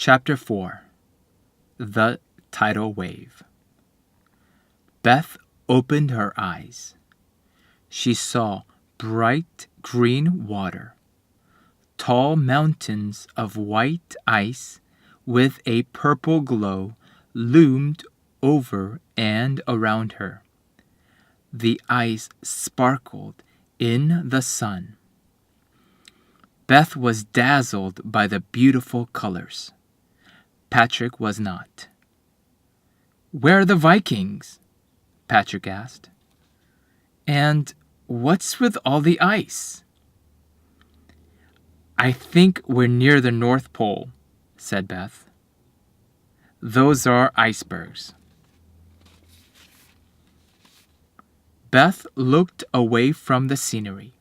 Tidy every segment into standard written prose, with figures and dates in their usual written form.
Chapter 4 The Tidal Wave. Beth opened her eyes. She saw bright green water, tall mountains of white ice with a purple glow loomed over and around her. The ice sparkled in the sun. Beth was dazzled by the beautiful colors. Patrick was not. "Where are the Vikings?" Patrick asked. "And what's with all the ice?" "I think we're near the North Pole," said Beth. "Those are icebergs." Beth looked away from the scenery.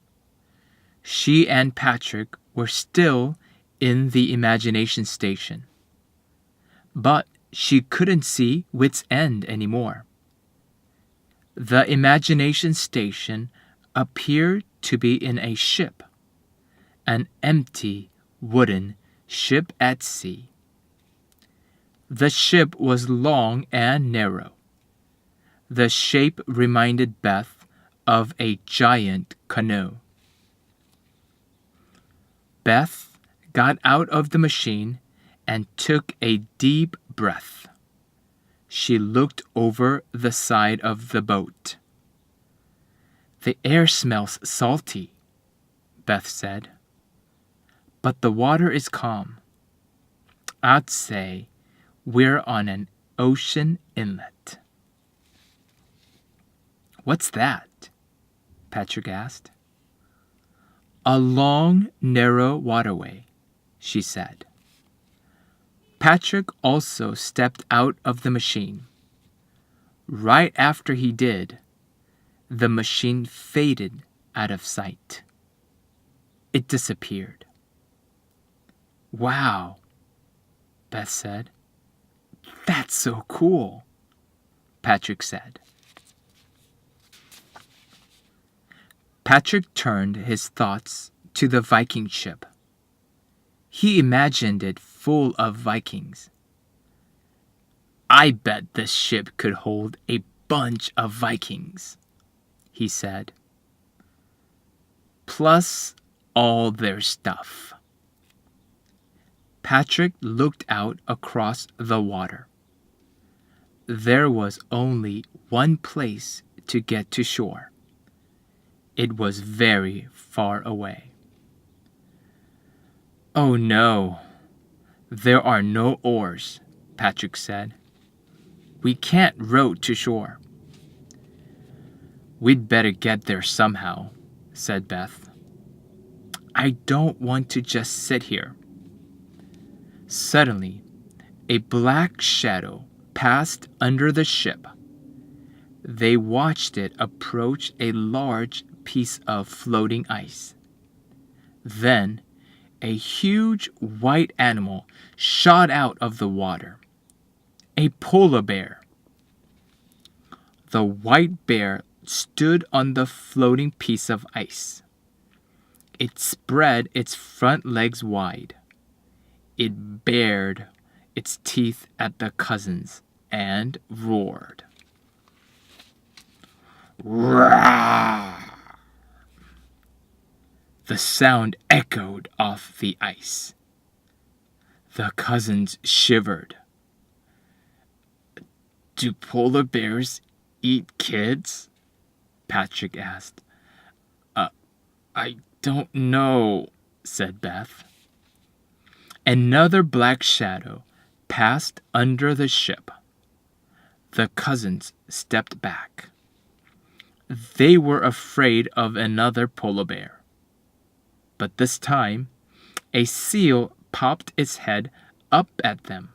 She and Patrick were still in the imagination station. But she couldn't see Wits End anymore. The imagination station appeared to be in a ship, an empty wooden ship at sea. The ship was long and narrow. The shape reminded Beth of a giant canoe. Beth got out of the machine and took a deep breath. She looked over the side of the boat. "The air smells salty," Beth said. "But the water is calm. I'd say we're on an ocean inlet." "What's that?" Patrick asked. "A long, narrow waterway," she said. Patrick also stepped out of the machine. Right after he did, the machine faded out of sight. It disappeared. "Wow," Beth said. "That's so cool," Patrick said. Patrick turned his thoughts to the Viking ship. He imagined it full of Vikings. "I bet this ship could hold a bunch of Vikings," he said. "Plus all their stuff." Patrick looked out across the water. There was only one place to get to shore. It was very far away. "Oh no, there are no oars," Patrick said. "We can't row to shore." "We'd better get there somehow," said Beth. "I don't want to just sit here." Suddenly, a black shadow passed under the ship. They watched it approach a large piece of floating ice. Then, a huge white animal shot out of the water. A polar bear. The white bear stood on the floating piece of ice. It spread its front legs wide. It bared its teeth at the cousins and roared. Roar! The sound echoed off the ice. The cousins shivered. "Do polar bears eat kids?" Patrick asked. I don't know," said Beth. Another black shadow passed under the ship. The cousins stepped back. They were afraid of another polar bear. But this time, a seal popped its head up at them.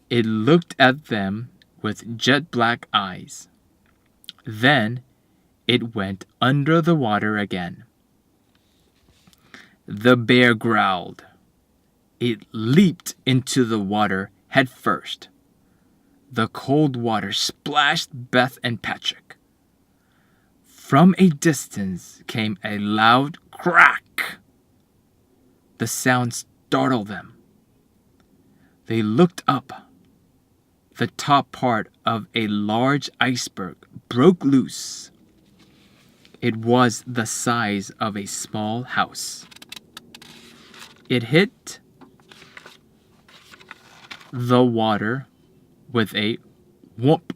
It looked at them with jet black eyes. Then it went under the water again. The bear growled. It leaped into the water head first. The cold water splashed Beth and Patrick. From a distance came a loud crack. The sound startled them. They looked up. The top part of a large iceberg broke loose. It was the size of a small house. It hit the water with a whoop,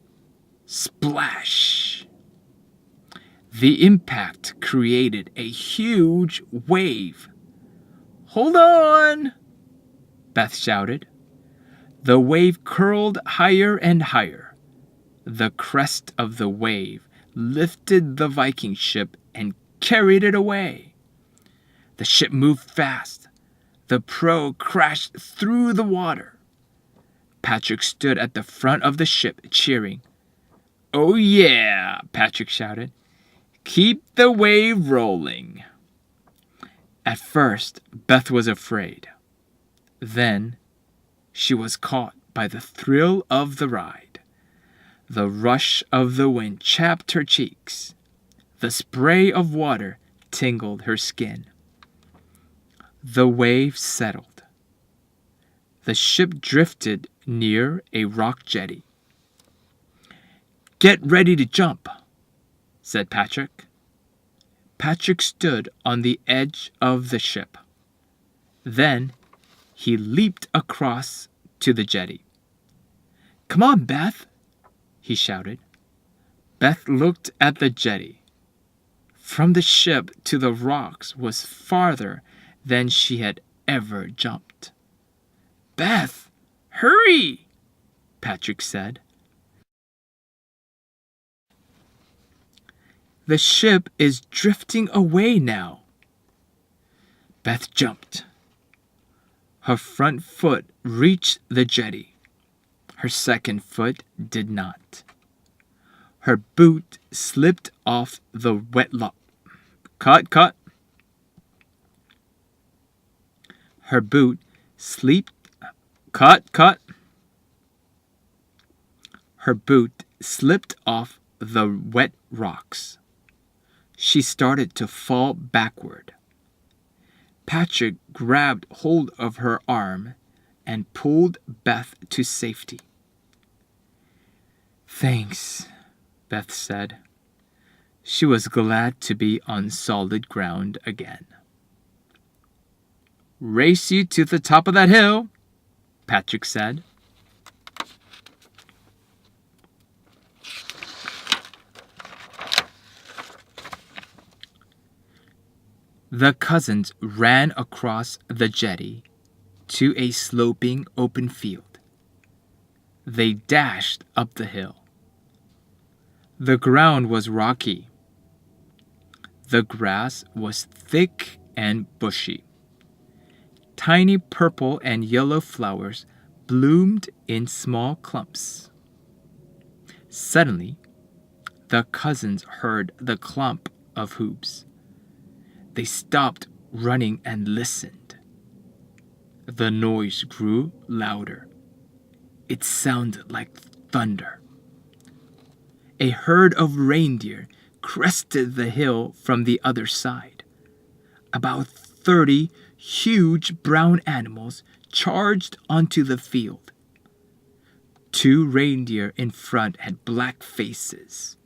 splash. The impact created a huge wave. "Hold on!" Beth shouted. The wave curled higher and higher. The crest of the wave lifted the Viking ship and carried it away. The ship moved fast. The prow crashed through the water. Patrick stood at the front of the ship, cheering. "Oh yeah," Patrick shouted. "Keep the wave rolling." At first, Beth was afraid. Then, she was caught by the thrill of the ride. The rush of the wind chapped her cheeks. The spray of water tingled her skin. The wave settled. The ship drifted near a rock jetty. "Get ready to jump," said Patrick. Patrick stood on the edge of the ship. Then he leaped across to the jetty. "Come on, Beth," he shouted. Beth looked at the jetty. From the ship to the rocks was farther than she had ever jumped. "Beth, hurry!" Patrick said. "The ship is drifting away now." Beth jumped. Her front foot reached the jetty. Her second foot did not. Her boot slipped off the wet log. Cut. Her boot slipped. Cut. Her boot slipped off the wet rocks. She started to fall backward. Patrick grabbed hold of her arm and pulled Beth to safety. "Thanks," Beth said. She was glad to be on solid ground again. "Race you to the top of that hill," Patrick said. The cousins ran across the jetty to a sloping open field. They dashed up the hill. The ground was rocky. The grass was thick and bushy. Tiny purple and yellow flowers bloomed in small clumps. Suddenly, the cousins heard the clomp of hooves. They stopped running and listened. The noise grew louder. It sounded like thunder. A herd of reindeer crested the hill from the other side. About 30 huge brown animals charged onto the field. 2 reindeer in front had black faces.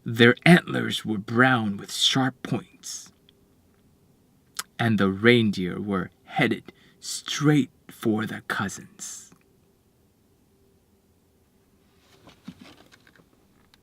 Their antlers were brown with sharp points. And the reindeer were headed straight for the cousins.